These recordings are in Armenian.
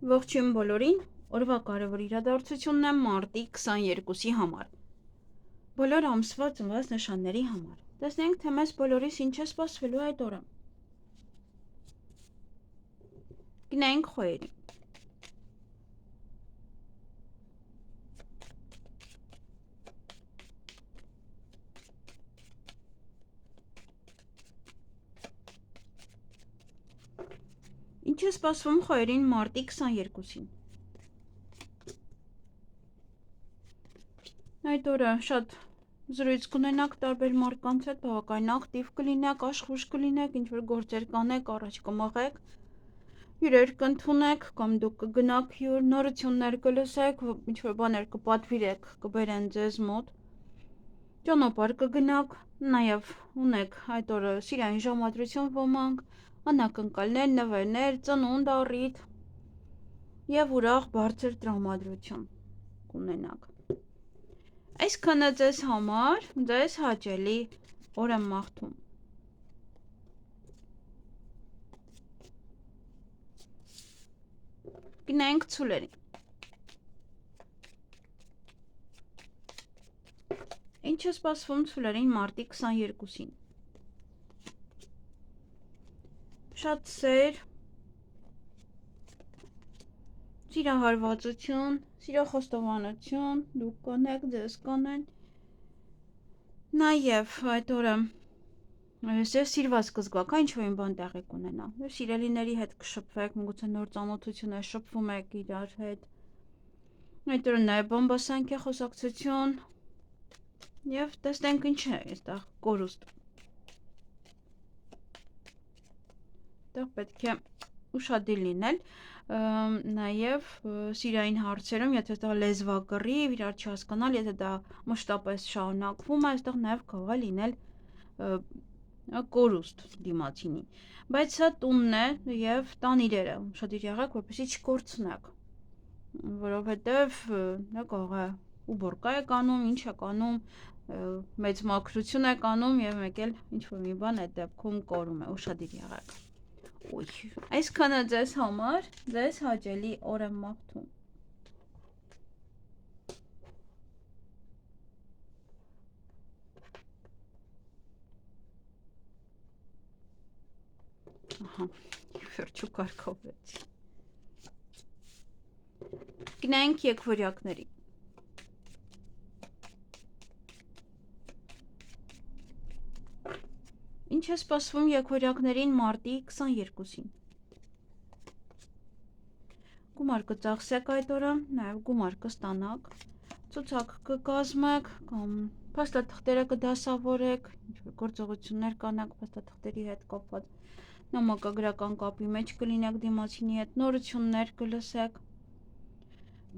Ողջույն բոլորին, օրվա կարևոր իրադարձությունն է մարտի 22-ի համար։ Բոլոր ամսվա ծնված նշանների համար։ Տեսնենք, թե մեզ բոլորիս ինչ է սպասվելու այդ օրը։ Գնայինք խոյերին։ Ինչ է սպասվում խոյերին մարտի 22-ին։ Այդ օրը շատ զրույց կունենաք տարբեր մարդկանց հետ, բավականին ակտիվ կլինեք, աշխույժ կլինեք, ինչ-որ գործեր կանեք, առաջ կմղեք, հյուրեր կընդունեք, կամ դուք կգնաք հյուր, նորություններ կլսեք, ինչ-որ բաներ կպատվիրեք, կբերեն ձեզ մոտ, ճանապարհ կգնաք, նաև ունեք այդ օրը սիրային ժամադրություն ոմանք, անակնկալներ, նվերներ, ծնունդ, առիթ և ուրախ բարձր տրամադրություն կունենաք։ Այսքանը ձեզ համար, ձեզ հաճելի օր եմ մաղթում։ Գնայինք ցուլերին։ Ինչ է սպասվում ցուլերին մարտի 22-ին։ Շատ սեր, սիրահարվածություն, սիրախոստովանություն, դուք կանեք, ձեզ կանեն, նաև այդ օրը սիրված կզգաք, ինչ-որ բան տեղի կունենա, սիրելիների հետ կշփվեք, միգուցե նոր ծանոթություն է, շփվում եք իրար հետ, այդ օրը նաև բամբասանք է, խոսակցություն, և տեսնենք ինչ է այստեղ կորուստ։ Այստեղ պետք է ուշադիր լինել, նաև սիրային հարցերում, եթե դա լեզվակռիվ, իրար չհասկանալ, եթե դա մշտապես շարունակվում է, այստեղ նաև կարող է լինել կորուստ դիմացինի, բայց սա տունն է և տան իրերը, ուշադիր եղեք, որպեսզի չկորցնեք, որովհետև դա կարող է ուբորկա է կանում, ինչ է կանում, մեծ մաքրություն է կանում և մեկ էլ ինչ-որ մի բան այդ դեպքում կորում է, ուշադիր եղեք։ Այսքանը ձեզ համար, ձեզ հաճելի օր եմ մաղթում։ Ահա, վերջու կարգավորեցի։ Գնայինք եկվորյակների։ Ինչ է սպասվում եկվորյակներին մարտի 22-ին։ Գումար կծախսեք այդ օրը, նաև գումար կստանաք, ցուցակ կկազմեք, կամ փաստաթղթերը կդասավորեք, ինչ-որ գործողություններ կանեք փաստաթղթերի հետ կապված, նամակագրական կապի մեջ կլինեք դիմացինի հետ, նորություններ կլսեք,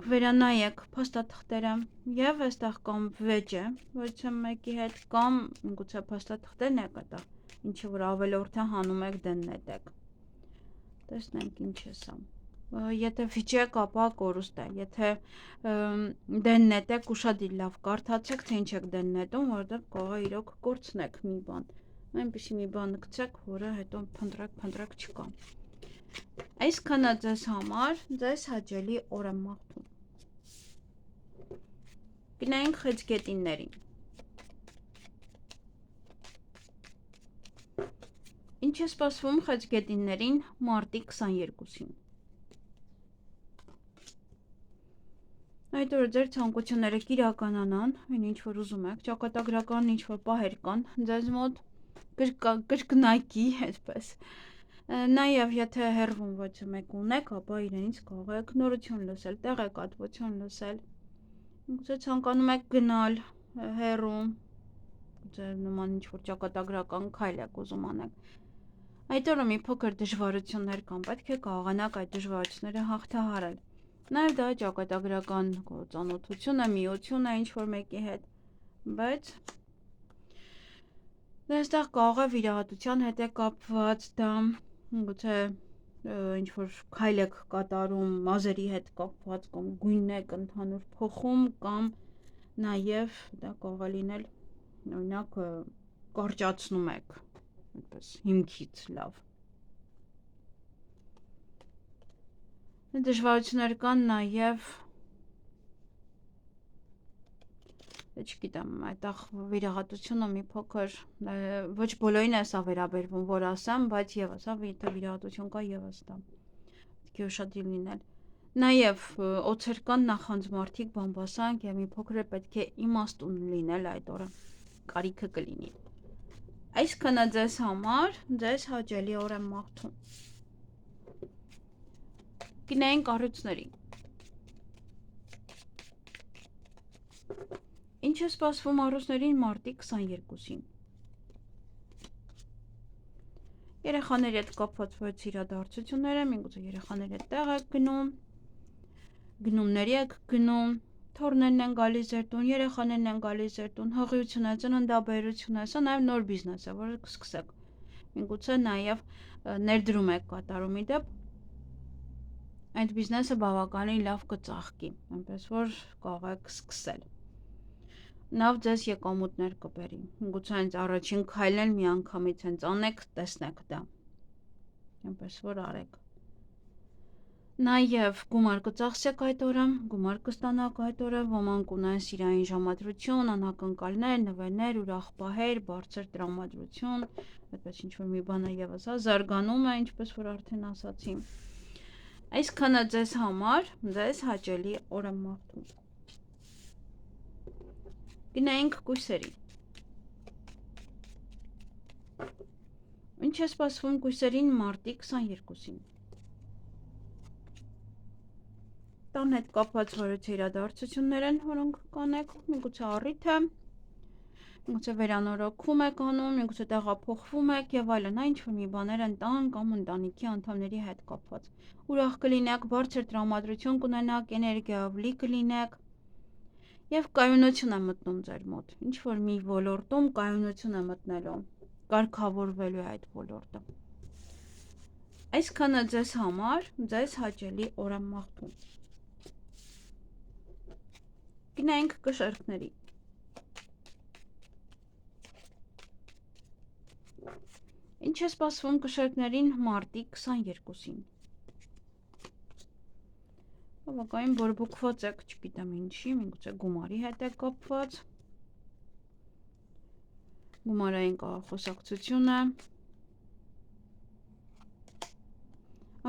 կվերանայեք փաստաթղթերը, և այստեղ կամ վեճ է, ոչ մեկի հետ, կամ միգուցե փաստաթղթերն եք այդտեղ, ինչը որ ավելորդ է հանում եք դեն նետեք։ Տեսնենք ինչ է սա։ Եթե վիճեք, ապա կորուստ է, եթե դեն նետեք, ուշադիր լավ կարդացեք, թե ինչ եք դեն նետում, որովհետև կարող է իրոք կորցնեք մի բան, այնպիսի մի բան գցեք, որը հետո փնտրեք չկա։ Այսքանը ձեզ համար, ձեզ հաճելի օր եմ մաղթում։ Գնայինք խեցգետիններին։ Ինչ է սպասվում խեցգետիններին մարտի 22-ին։ Այդ օրը ձեր ցանկությունները կիրականանան, ինչ որ ուզում եք, ճակատագրական ինչ որ պահեր կան ձեզ մոտ, կրկնակի, այդպես։ Նաև եթե հեռվում ոչ մեկ ունեք, ապա իրենից կարող եք նորություն լսել, տեղեկատվություն լսել, միգուցե ցանկանում եք գնալ հեռու, ձեր նման ինչ որ ճակատագրական քայլ եք ուզում անեք։ Այդ օրը մի փոքր դժվարություններ կան, պետք է կարողանաք այդ դժվարությունները հաղթահարել։ Նաև դա ճակատագրական ծանոթություն է, միություն է ինչ-որ մեկի հետ, բայց դա այստեղ կարող է վիրահատության հետ է կապված, դա գուցե ինչ-որ քայլ եք կատարում մազերի հետ կապված, կամ գույն եք ընդհանուր փոխում, կամ նաև դա կարող է լինել, օրինակ, կարճացնում եք, այդպես հիմքից լավ։ Դժվարություններ կան նաև չգիտեմ, այդտեղ վիրահատությունը մի փոքր ոչ բոլորին է սա վերաբերվում, որ ասեմ, բայց եւս, եթե վիրահատություն կա եւս դա պետք է ուշադիր լինել։ Նաև օծեր կան նախանձմարտիկ բամբասանք եւ մի փոքր պետք է իմաստուն լինել այդ օրը։ Կարիքը կլինի։ Այսքանը ձեզ համար, ձեզ հաճելի օր եմ մաղթում։ Գնային կառույցների։ Ինչ է սպասվում առուսներին մարտի 22-ին։ Երեխաների հետ կապված որից իրադարձությունները, միգուցե երեխաների հետ տեղ եք գնում, գնումների եք գնում, թորներն են գալիս ձեր տուն, երեխաներն են գալիս ձեր տուն, հղիություն է, ծննդաբերություն է, սա նաև նոր բիզնես է, որը կսկսեք։ Միգուցե նաև ներդրում եք կատարում իդեպ այդ բիզնեսը բավականին լավ կծաղկի, այնպես որ կարող եք սկսել։ Նավ ձեզ եկամուտներ կբերի, միգուցե հենց առաջին քայլն միանգամից հենց անեք, տեսնեք դա, այնպես որ արեք։ Նաև գումար կծախսեք այդ օրը, գումար կստանաք այդ օրը, ոմանք ունեն սիրային ժամադրություն, անակնկալներ, նվերներ, ուրախ պահեր, բարձր տրամադրություն, այդպես ինչ-որ մի բան է ևս, զարգանում է, ինչպես որ արդեն ասացի։ Այսքանը ձեզ համար, ձեզ հաճելի օր եմ մաղթում։ Գնայինք կույսերի։ Ինչ է սպասվում կույսերին մարտի 22-ին։ Տան հետ կապված որոշ իրադարձություններ են, որոնք կանեք, միգուցե առիթ է, միգուցե վերանորոգում եք անում, միգուցե տեղափոխվում եք եւ այլն, այն ինչ-որ մի բաներ են տան կամ ընտանիքի անդամների հետ կապված։ Ուրախ կլինեք, բարձր տրամադրություն կունենաք, էներգիայով լի կլինեք եւ կայունություն է մտնում ձեր մոտ։ Ինչ որ մի ոլորտում կայունություն է մտնելու, կարգավորվելու է այդ ոլորտը։ Այսքանը ձեզ համար, ձեզ հաճելի օր եմ մաղթում։ Գնայինք կշերտների։ Ինչ է սպասվում կշերտներին մարտի 22-ին։ Բավականին բորբոքված եք, չգիտեմ ինչի, միգուցե գումարի հետ եք կապված, գումարային խոսակցություն է,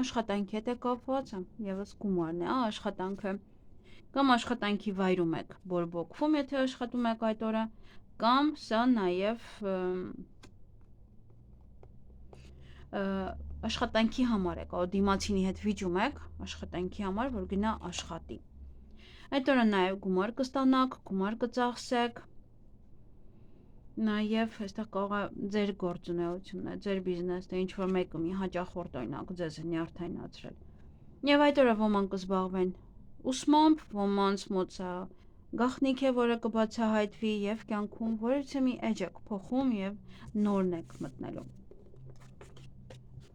աշխատանքի հետ եք կապված, եւս գումարն է, աշխատանքը, կամ աշխատանքի վայրում եք բորբոքվում, եթե աշխատում եք այդ օրը, կամ սա նաև աշխատանքի համար եք, դիմացինի հետ վիճում եք աշխատանքի համար, որ գնա աշխատի։ Այդ օրը նաև գումար կստանաք, գումար կծախսեք, նաև այստեղ կարող է ձեր գործունեությունն է, ձեր բիզնեսն է, ինչ որ մեկը մի հաճախորդ օրինակ ձեզ է նյարդայնացրել։ Եվ այդ օրը ոմանք կզբաղվեն ուսմամբ, ոմանց մոտ սա գաղտնիք է, որը կբացահայտվի եւ կյանքում որևէ մի էջ եք փոխում եւ նորն եք մտնելու։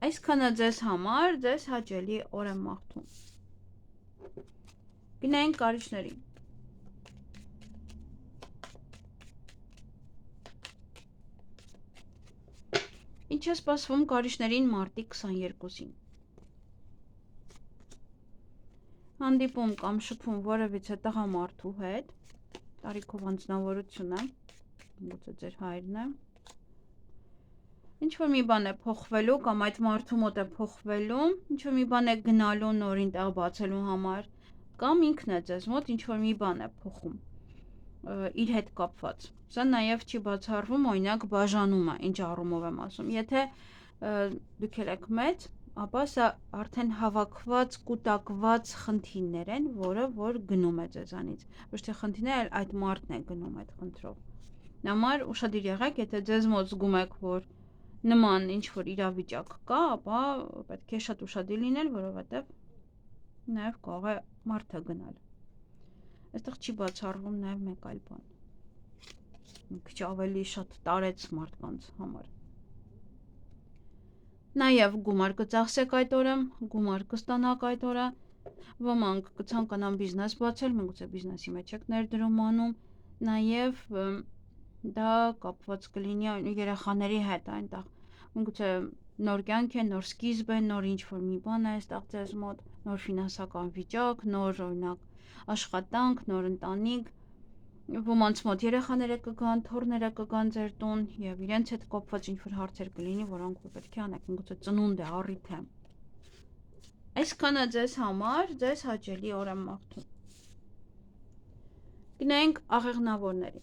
Այսքանը ձեզ համար, ձեզ հաճելի օր եմ մաղթում։ Գնայինք կարիճների։ Ինչ է սպասվում կարիճներին մարտի 22-ին։ Հանդիպում կամ շփում որևիցե տղամարդու հետ, տարիքով անձնավորություն է, գուցե ձեր հայրն է։ Ինչ որ մի բան է փոխվելու կամ այդ մարդու մոտ է փոխվելու, ինչ որ մի բան է գնալու նորին տեղ բացելու համար, կամ ինքն է ձեզ մոտ ինչ որ մի բան է փոխում իր հետ կապված։ Սա նաև չի բացառվում, օրինակ բաժանումը, ինչ առումով եմ ասում։ Եթե դուք եք մեծ, ապա սա արդեն հավաքված, կուտակված խնդիրներ են, որ գնում է ձեզանից։ Ոչ թե խնդիրներ, այլ այդ մարդն է գնում այդ խնդրով։ Համար ուշադիր եղեք, եթե ձեզ մոտ զգում եք, որ նման ինչ որ իրավիճակ կա, ապա պետք է շատ ուշադիր լինել, որովհետև նաև կարող է մարդը գնալ։ Այստեղ չի բացառվում նաև մեկ այլ բան։ Մի քիչ ավելի շատ տարեց մարդկանց համար։ Նաև գումար կծախսեք այդ օրը, գումար կստանաք այդ օրը, ոմանք կցանկանան բիզնես բացել, միգուցե բիզնեսի մեջ եք ներդրում անում, նաև դա կապված կլինի երեխաների հետ այնտեղ, միգուցե նոր կյանք է, նոր սկիզբ է, նոր ինչ-որ մի բան է այստեղ ձեզ մոտ, նոր ֆինանսական վիճակ, նոր օրինակ աշխատանք, նոր ընտանիք, ոմանց մոտ երեխաները կգան, թոռները կգան ձեր տուն եւ իրենց հետ կապված ինչ-որ հարցեր կլինի, որոնք պետք է անեք, գուցե ծնունդ է, առիթ է։ Այսքանը ձեզ համար, ձեզ հաճելի օր եմ մաղթում։ Գնանք աղեղնավորների։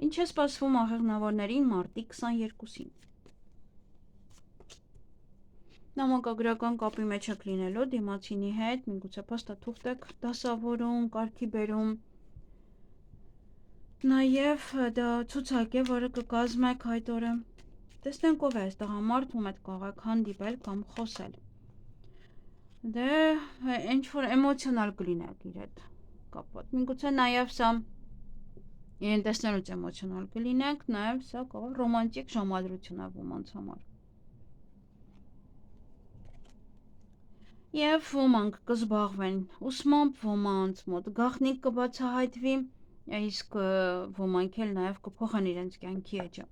Ինչ է սպասվում աղեղնավորներին մարտի 22-ին։ Նամակագրական կապի մեջ եք լինելու դիմացինի հետ, միգուցե փաստաթուղթ եք դասավորում, կարգի բերում։ Նաև դա ցուցակ է, որը կկազմեք այդ օրը։ Տեսնենք ով է այստեղ մարդ, ում հետ կարող եք հանդիպել կամ խոսել։ Դե ինչ-որ էմոցիոնալ կլինեք իր հետ կապված։ Միգուցե նաև սա իրեն տեսնելուց էմոցիոնալ կլինեք, նաև սա կարող ռոմանտիկ ժամադրություն է ոմանց համար։ Եվ ոմանք կզբաղվեն ուսմամբ, ոմանց մոտ գաղտնիք կբացահայտվի, իսկ ոմանք էլ նաև կփոխեն իրենց կյանքի էջը,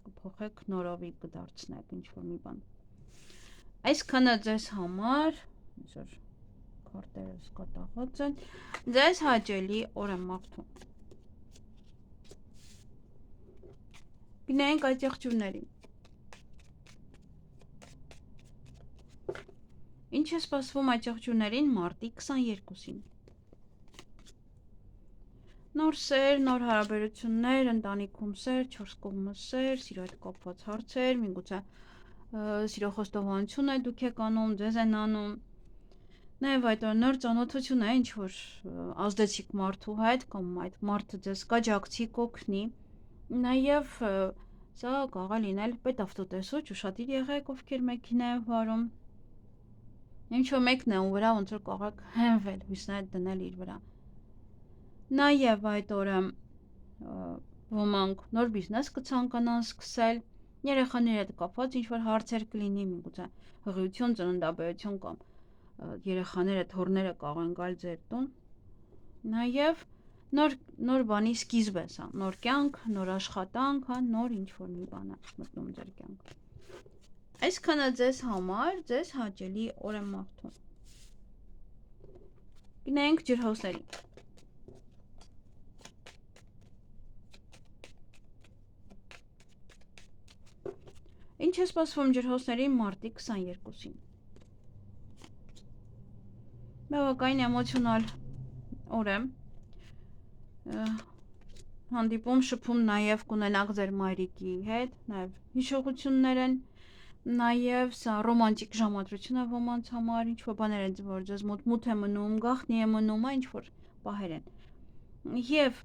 կփոխեք նորովի կդարձնեք ինչ-որ մի բան։ Այսքանը ձեզ համար, այսօր քարտերս կատաղած են, ձեզ հաճելի օր եմ մաղթում։ Գնանք այդ եղջյուրներին։ Ինչ է սպասվում այդ եղջյուրներին մարտի 22-ին։ Նոր սեր, նոր հարաբերություններ, ընտանիքում սեր, 4 կողմը սեր, սիրո հետ կապված հարցեր, միգուցե սիրո խոստովանություն է դուք եք անում, ձեզ են անում։ Նաև այդ օր նոր ծանոթություն է, ինչ որ ազդեցիկ մարդու հետ, կամ այդ մարդը ձեզ կաջակցի, կօգնի։ Նաև սա կարող է լինել պետավտոտեսուչ, ուշադիր եղեք, ովքեր մեքենա են վարում։ Ինչ-որ մեկն է ում վրա ոնց որ կարող եք հենվել, հույսներ դնել իր վրա։ Նաև այդ օրը ոմանք նոր բիզնես կցանկանան սկսել, երեխաների հետ կապված ինչ-որ հարցեր կլինի, միգուցե հղիություն, ծննդաբերություն կամ երեխաները, թոռները կարող են գալ ձեր տուն։ Նաև նոր բանի սկիզբ է սա, նոր կյանք, նոր աշխատանք, նոր ինչ-որ մի բան է մտնում ձեր կյանք։ Այսքանը ձեզ համար, ձեզ հաճելի օր եմ մաղթում։ Գնանք ջրհոսերի։ Ինչ է սպասվում ջրհոսների մարտի 22-ին։ Բավականին էմոցիոնալ օր է։ Հանդիպում, շփում նաև կունենաք ձեր մայրիկի հետ, նաև հիշողություններ են, նաև սա ռոմանտիկ ժամադրություն է ոմանց համար, ինչ-որ բաներ են, որ ձեզ մոտ է մնում, գաղտնի է մնում, ինչ-որ պահեր են։ Եվ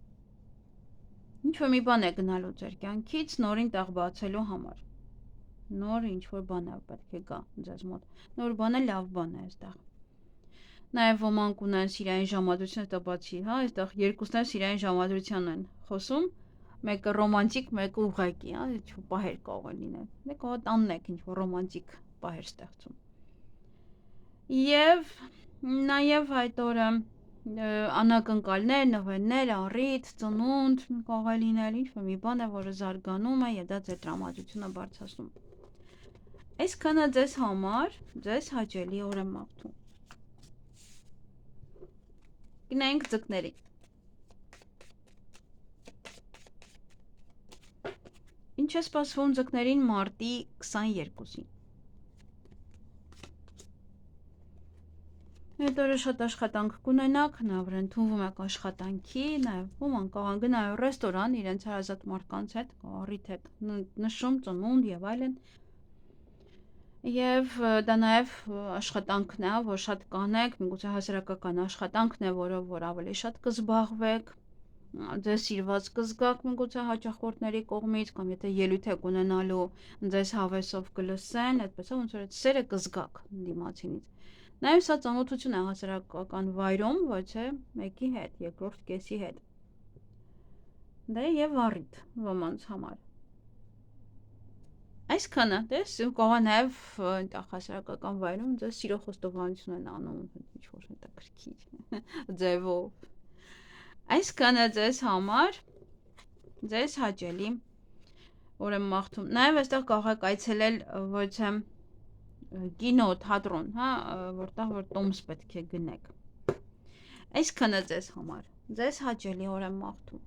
ինչ-որ մի բան է գնալու ձեր կյանքից նորին տեղ բացելու համար։ Նոր ինչ-որ բան է պետք է գա ձեզ մոտ։ Նոր բանը լավ բան է այստեղ։ Նաև ոմանք ունեն սիրային ժամադրություն, հետո բացի, այստեղ երկուսն էլ սիրային ժամադրության են խոսում, մեկը ռոմանտիկ, մեկը ուղղակի, ինչ-որ պահեր կարող է լինել։ Դե կարող տանն եք ինչ-որ ռոմանտիկ պահեր ստեղծում։ Եվ նաև այդ օրը անակնկալներ, նվերներ, առիթ, ծնունդ կարող է լինել, ինչ-որ մի բան է, որը զարգանում է եւ դա ձեր տրամադրությունը բարձրացնում։ Այսքանը ձեզ համար, ձեզ հաճելի օր եմ մաղթում։ Գնանք ձկների։ Ինչ է սպասվում ձկներին մարտի 22-ին։ Այդ օրը շատ աշխատանք կունենաք, նաև ընդունվում եք աշխատանքի, նաև ոմանք կարող են գնալ ռեստորան իրենց հարազատ մարդկանց հետ, առիթ եք նշում, ծնունդ եւ այլն։ Եվ դա նաև աշխատանքն է, որ շատ կանեք, միգուցե հասարակական աշխատանքն է, որով որ ավելի շատ կզբաղվեք, ձեզ սիրված կզգաք միգուցե հաճախորդների կողմից, կամ եթե ելույթ եք ունենալու, ձեզ հավեսով կլսեն, այդպես ոնց որ այդ սերը կզգաք դիմացինից։ Նաև սա ծանոթություն է հասարակական վայրում, ոչ թե մեկի հետ, երկրորդ կեսի հետ։ Դե եւ առիթ ոմանց համար։ Այսքանը, դες կարող է նաև այնտեղ հասարակական վայրում ձեզ սիրո խոստովանություն են անում ինչ-որ հետաքրքիր ձևով։ Այսքանը ձեզ համար, ձեզ հաճելի օր եմ մաղթում։ Նաև այստեղ կարող եք այցելել ոչ թե կինո, թատրոն, հա, որտեղ որ տոմս պետք է գնեք։ Այսքանը ձեզ համար, ձեզ հաճելի օր եմ մաղթում։